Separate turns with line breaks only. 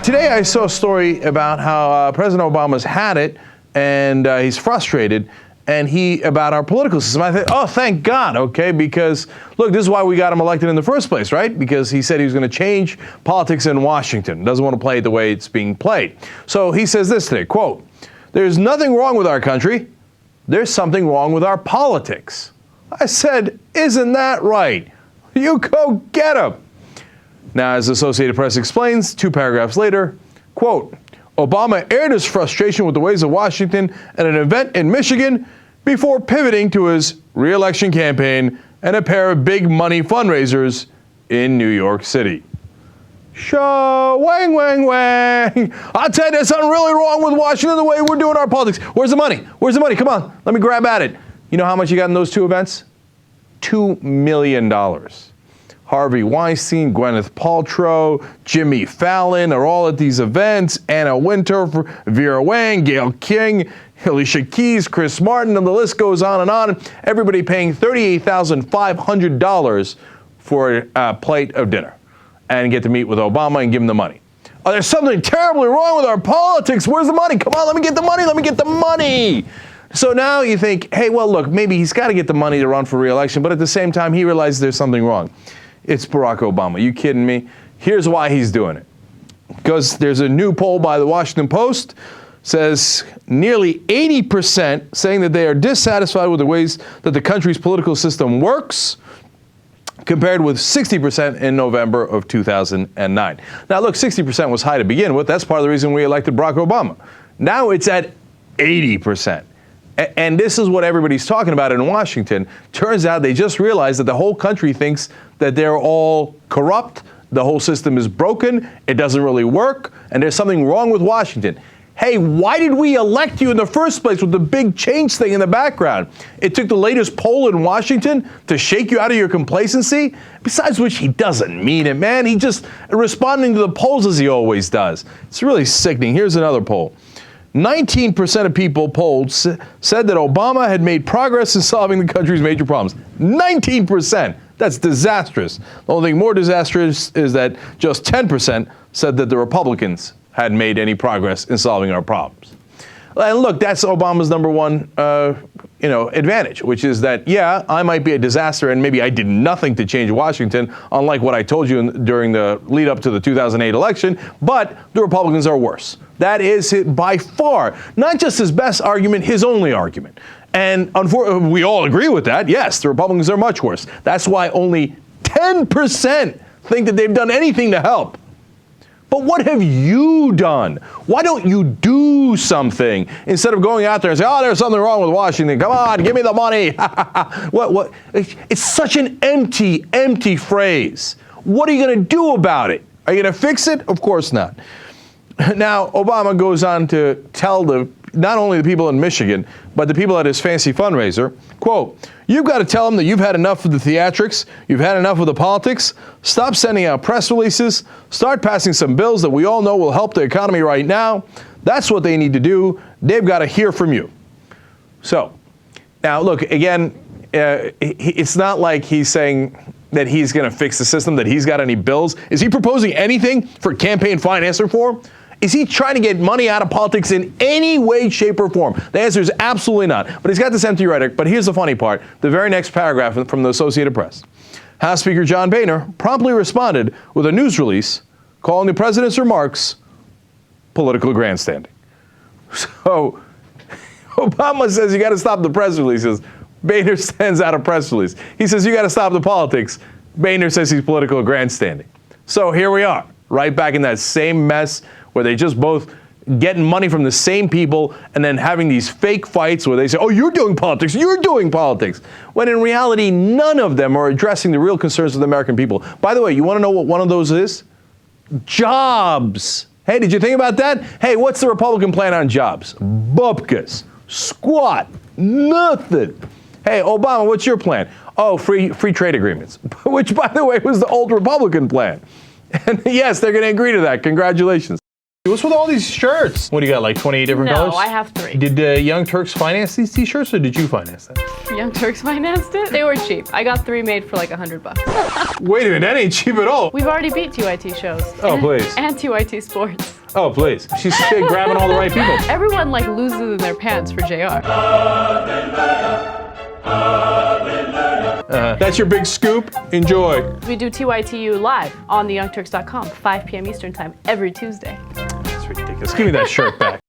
Today I saw a story about how President Obama's had it, and he's frustrated, and about our political system. I think, oh, thank God, okay, because, look, this is why we got him elected in the first place, right? Because he said he was going to change politics in Washington. Doesn't want to play it the way it's being played. So he says this today, quote, "There's nothing wrong with our country. There's something wrong with our politics." I said, isn't that right? You go get him. Now, as Associated Press explains, 2 paragraphs later, quote, "Obama aired his frustration with the ways of Washington at an event in Michigan before pivoting to his re-election campaign and a pair of big money fundraisers in New York City." Show, wang, wang, wang. I'll tell you, there's something really wrong with Washington, the way we're doing our politics. Where's the money? Where's the money? Come on, let me grab at it. You know how much you got in those 2 events? $2 million. Harvey Weinstein, Gwyneth Paltrow, Jimmy Fallon are all at these events. Anna Wintour, Vera Wang, Gayle King, Alicia Keys, Chris Martin, and the list goes on and on. Everybody paying $38,500 for a plate of dinner and get to meet with Obama and give him the money. Oh, there's something terribly wrong with our politics. Where's the money? Come on, let me get the money. Let me get the money. So now you think, hey, well, look, maybe he's got to get the money to run for re-election, but at the same time, he realizes there's something wrong. It's Barack Obama. You kidding me? Here's why he's doing it. Because there's a new poll by the Washington Post, says nearly 80% saying that they are dissatisfied with the ways that the country's political system works, compared with 60% in November of 2009. Now, look, 60% was high to begin with. That's part of the reason we elected Barack Obama. Now it's at 80%. And this is what everybody's talking about in Washington. Turns out they just realized that the whole country thinks that they're all corrupt, the whole system is broken, it doesn't really work, and there's something wrong with Washington. Hey, why did we elect you in the first place with the big change thing in the background? It took the latest poll in Washington to shake you out of your complacency? Besides which, he doesn't mean it, man. He just responding to the polls as he always does. It's really sickening. Here's another poll. 19% of people polled said that Obama had made progress in solving the country's major problems. 19%. That's disastrous. The only thing more disastrous is that just 10% said that the Republicans hadn't made any progress in solving our problems. And look, that's Obama's number one, advantage, which is that, yeah, I might be a disaster and maybe I did nothing to change Washington, unlike what I told you during the lead up to the 2008 election, but the Republicans are worse. That is by far, not just his best argument, his only argument. And unfortunately, we all agree with that. Yes, the Republicans are much worse. That's why only 10% think that they've done anything to help. But what have you done? Why don't you do something instead of going out there and say, oh, there's something wrong with Washington. Come on, give me the money. What? It's such an empty phrase. What are you going to do about it? Are you going to fix it? Of course not. Now, Obama goes on to tell not only the people in Michigan, but the people at his fancy fundraiser, quote, "You've got to tell them that you've had enough of the theatrics, you've had enough of the politics, stop sending out press releases, start passing some bills that we all know will help the economy right now. That's what they need to do. They've got to hear from you." So, now look, again, it's not like he's saying that he's going to fix the system, that he's got any bills. Is he proposing anything for campaign finance reform? Is he trying to get money out of politics in any way, shape, or form? The answer is absolutely not. But he's got this empty rhetoric. But here's the funny part. The very next paragraph from the Associated Press. House Speaker John Boehner promptly responded with a news release calling the president's remarks political grandstanding. So Obama says you got to stop the press releases. Boehner sends out a press release. He says you got to stop the politics. Boehner says he's political grandstanding. So here we are, right back in that same mess where they just both getting money from the same people and then having these fake fights where they say, oh, you're doing politics, when in reality, none of them are addressing the real concerns of the American people. By the way, you want to know what one of those is? Jobs. Hey, did you think about that? Hey, what's the Republican plan on jobs? Bupkis. Squat. Nothing. Hey, Obama, what's your plan? Oh, free trade agreements, which, by the way, was the old Republican plan. And yes, they're going to agree to that. Congratulations. What's with all these shirts? What do you got, like 28 different colors?
No, I have 3.
Did Young Turks finance these t-shirts, or did you finance them?
Young Turks financed it? They were cheap. I got 3 made for like $100.
Wait a minute, that ain't cheap at all.
We've already beat 2IT shows.
Oh, please.
And 2IT Sports.
Oh, please. She's grabbing all the right people.
Everyone like loses in their pants for JR.
That's your big scoop. Enjoy.
We do 2ITU live on theyoungturks.com, 5 p.m. Eastern time every Tuesday.
That's ridiculous. Give me that shirt back.